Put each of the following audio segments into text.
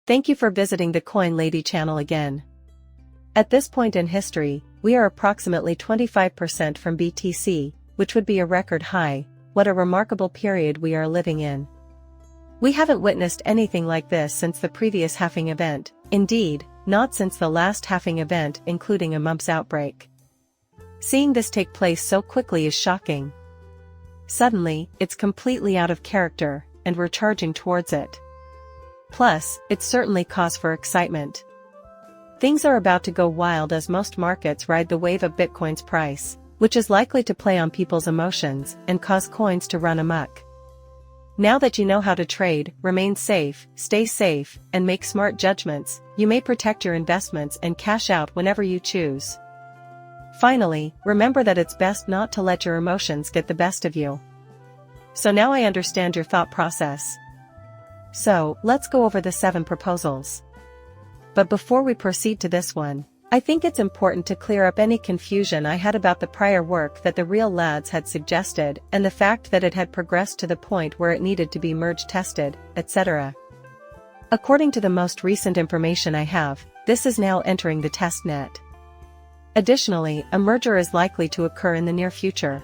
Thank you for visiting the Coin Lady channel again. At this point in history, we are approximately 25% from BTC, which would be a record high. What a remarkable period we are living in. We haven't witnessed anything like this since the previous halving event, indeed, not since the last halving event including a mumps outbreak. Seeing this take place so quickly is shocking. Suddenly, it's completely out of character, and we're charging towards it. Plus, it's certainly cause for excitement. Things are about to go wild as most markets ride the wave of Bitcoin's price, which is likely to play on people's emotions and cause coins to run amok. Now that you know how to trade, remain safe, stay safe, and make smart judgments, you may protect your investments and cash out whenever you choose. Finally, remember that it's best not to let your emotions get the best of you. So now I understand your thought process. So, let's go over the 7 proposals. But before we proceed to this one, I think it's important to clear up any confusion I had about the prior work that the real lads had suggested and the fact that it had progressed to the point where it needed to be merge tested, etc. According to the most recent information I have, this is now entering the test net. Additionally, a merger is likely to occur in the near future.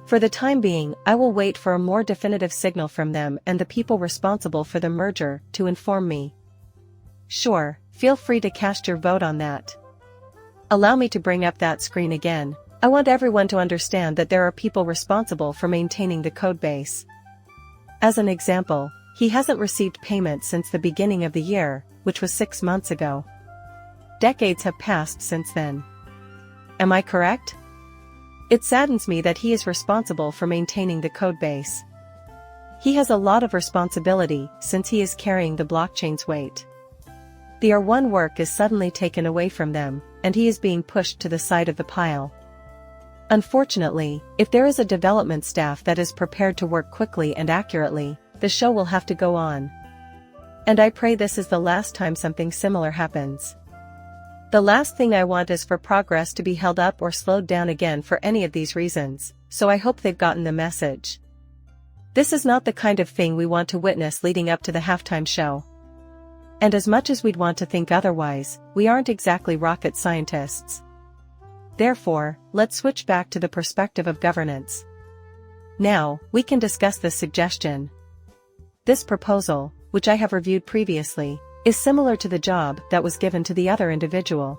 For the time being, I will wait for a more definitive signal from them and the people responsible for the merger to inform me. Sure, feel free to cast your vote on that. Allow me to bring up that screen again. I want everyone to understand that there are people responsible for maintaining the codebase. As an example, he hasn't received payment since the beginning of the year, which was 6 months ago. Decades have passed since then. Am I correct? It saddens me that he is responsible for maintaining the codebase. He has a lot of responsibility since he is carrying the blockchain's weight. The R1 work is suddenly taken away from them, and he is being pushed to the side of the pile. Unfortunately, if there is a development staff that is prepared to work quickly and accurately, the show will have to go on. And I pray this is the last time something similar happens. The last thing I want is for progress to be held up or slowed down again for any of these reasons, so I hope they've gotten the message. This is not the kind of thing we want to witness leading up to the halftime show. And as much as we'd want to think otherwise, we aren't exactly rocket scientists. Therefore, let's switch back to the perspective of governance. Now, we can discuss this suggestion. This proposal, which I have reviewed previously, is similar to the job that was given to the other individual.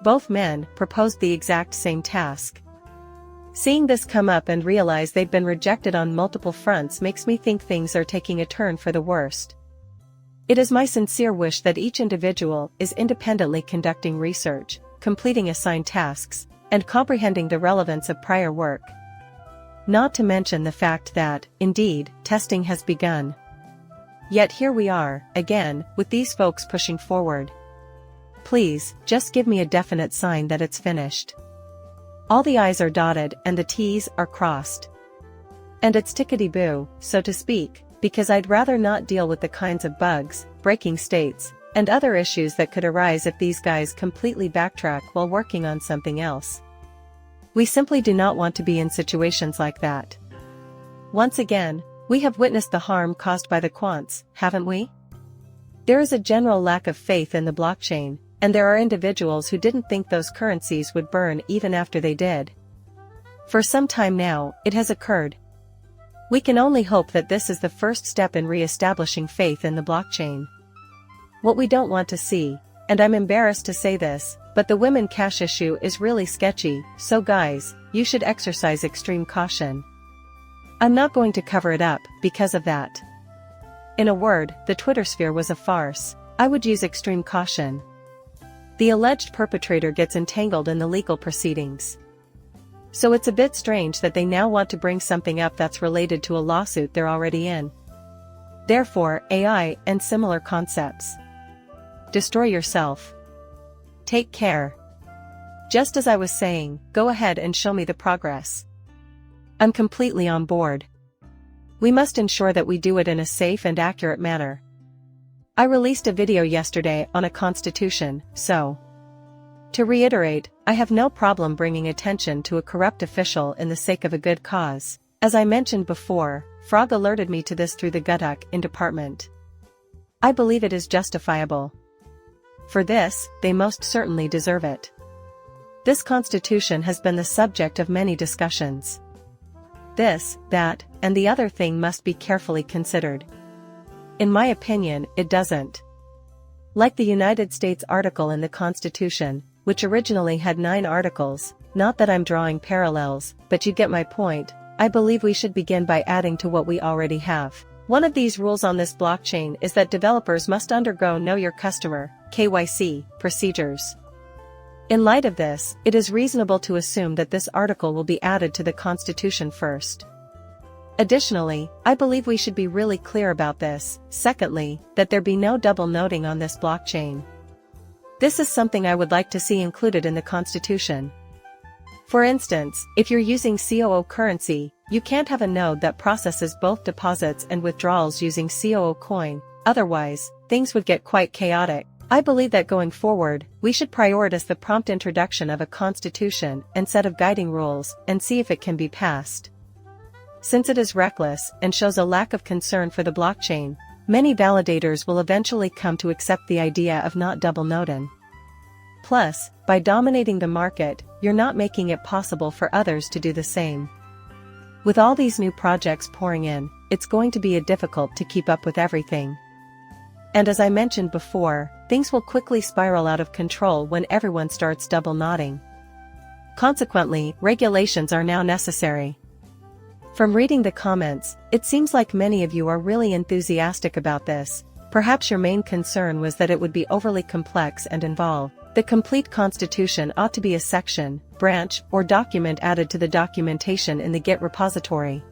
Both men proposed the exact same task. Seeing this come up and realize they've been rejected on multiple fronts makes me think things are taking a turn for the worst. It is my sincere wish that each individual is independently conducting research, completing assigned tasks, and comprehending the relevance of prior work. Not to mention the fact that, indeed, testing has begun. Yet here we are, again, with these folks pushing forward. Please, just give me a definite sign that it's finished. All the I's are dotted and the T's are crossed. And it's tickety-boo, so to speak, because I'd rather not deal with the kinds of bugs, breaking states, and other issues that could arise if these guys completely backtrack while working on something else. We simply do not want to be in situations like that. Once again, we have witnessed the harm caused by the quants, haven't we? There is a general lack of faith in the blockchain, and there are individuals who didn't think those currencies would burn even after they did. For some time now, it has occurred. We can only hope that this is the first step in re-establishing faith in the blockchain. What we don't want to see, and I'm embarrassed to say this, but the women cash issue is really sketchy, so guys, you should exercise extreme caution. I'm not going to cover it up because of that. In a word, the Twitter sphere was a farce. I would use extreme caution. The alleged perpetrator gets entangled in the legal proceedings. So it's a bit strange that they now want to bring something up that's related to a lawsuit they're already in. Therefore, AI and similar concepts. Destroy yourself. Take care. Just as I was saying, go ahead and show me the progress. I'm completely on board. We must ensure that we do it in a safe and accurate manner. I released a video yesterday on a constitution, so. To reiterate, I have no problem bringing attention to a corrupt official in the sake of a good cause. As I mentioned before, Frog alerted me to this through the Gutuk in department. I believe it is justifiable. For this, they most certainly deserve it. This constitution has been the subject of many discussions. This, that, and the other thing must be carefully considered. In my opinion, it doesn't. Like the United States article in the Constitution, which originally had 9 articles, not that I'm drawing parallels, but you get my point, I believe we should begin by adding to what we already have. One of these rules on this blockchain is that developers must undergo Know Your Customer, KYC, procedures. In light of this, it is reasonable to assume that this article will be added to the Constitution first. Additionally, I believe we should be really clear about this. Secondly, that there be no double noting on this blockchain. This is something I would like to see included in the Constitution. For instance, if you're using COO currency, you can't have a node that processes both deposits and withdrawals using COO coin, otherwise, things would get quite chaotic. I believe that going forward, we should prioritize the prompt introduction of a constitution and set of guiding rules and see if it can be passed. Since it is reckless and shows a lack of concern for the blockchain, many validators will eventually come to accept the idea of not double noting. Plus, by dominating the market, you're not making it possible for others to do the same. With all these new projects pouring in, it's going to be difficult to keep up with everything. And as I mentioned before, things will quickly spiral out of control when everyone starts double nodding. Consequently, regulations are now necessary. From reading the comments, it seems like many of you are really enthusiastic about this. Perhaps your main concern was that it would be overly complex and involved. The complete constitution ought to be a section, branch, or document added to the documentation in the Git repository.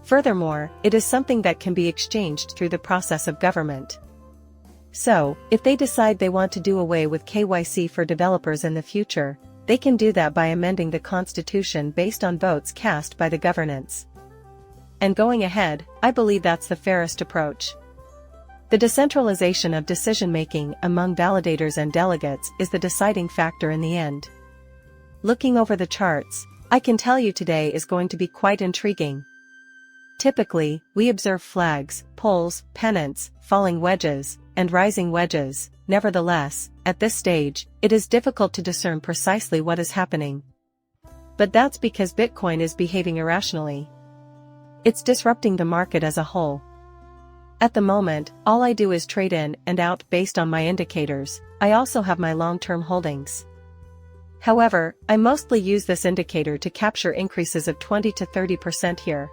Furthermore, it is something that can be exchanged through the process of government. So, if they decide they want to do away with KYC for developers in the future, they can do that by amending the constitution based on votes cast by the governance. And going ahead, I believe that's the fairest approach. The decentralization of decision-making among validators and delegates is the deciding factor in the end. Looking over the charts, I can tell you today is going to be quite intriguing. Typically, we observe flags, poles, pennants, falling wedges, and rising wedges. Nevertheless, at this stage, it is difficult to discern precisely what is happening. But that's because Bitcoin is behaving irrationally. It's disrupting the market as a whole. At the moment, all I do is trade in and out based on my indicators. I also have my long-term holdings. However, I mostly use this indicator to capture increases of 20 to 30% here.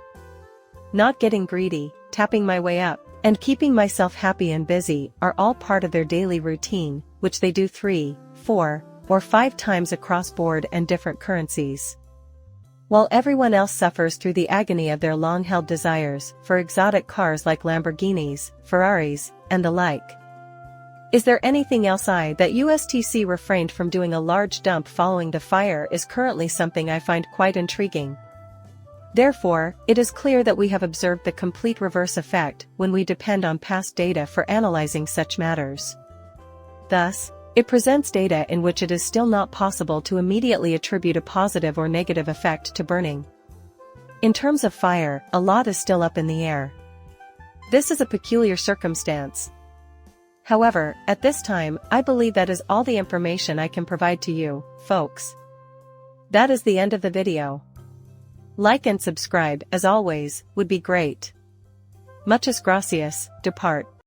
Not getting greedy, tapping my way up, and keeping myself happy and busy are all part of their daily routine, which they do 3, 4, or 5 times across board and different currencies. While everyone else suffers through the agony of their long-held desires for exotic cars like Lamborghinis, Ferraris, and the like. Is there anything else that USTC refrained from doing a large dump following the fire is currently something I find quite intriguing. Therefore, it is clear that we have observed the complete reverse effect when we depend on past data for analyzing such matters. Thus, it presents data in which it is still not possible to immediately attribute a positive or negative effect to burning. In terms of fire, a lot is still up in the air. This is a peculiar circumstance. However, at this time, I believe that is all the information I can provide to you, folks. That is the end of the video. Like and subscribe, as always, would be great. Muchas gracias, depart.